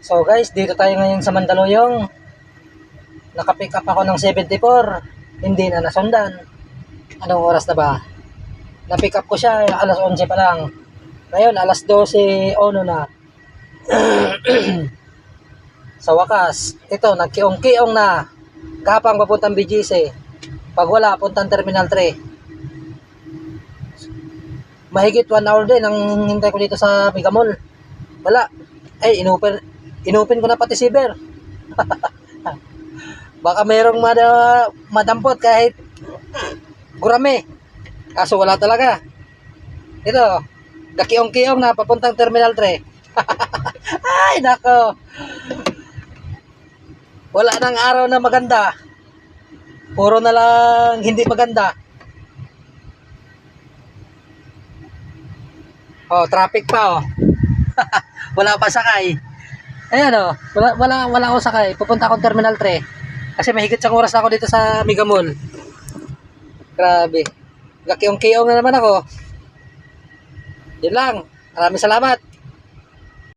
So guys, dito tayo ngayon sa Mandaluyong. Nakapick up ako ng 74. Hindi na nasundan. Anong oras na ba? Napick up ko siya alas 11 pa lang. Ngayon, alas 12:01 na. Sa wakas, ito, nagkiong-kiong na. Kapang papuntang BGC. Pag wala, puntang Terminal 3. Mahigit 1 hour din ang hintay ko dito sa Mega Mall. Wala. Ay, inopen ko na pati si Ber. Baka merong madampot kahit gurame. Kaso wala talaga. Ito, kakiong-kiong na papuntang Terminal 3. Ay, nako. Wala nang araw na maganda. Puro na lang hindi maganda. Oh, traffic pa oh. Wala pa sakay. Ayan oh, wala akong sakay. Pupunta akong Terminal 3. Kasi mahigit sa oras na ako dito sa Mega Mall. Grabe. Gakiyong-kiyong na naman ako. Yun lang. Maraming salamat.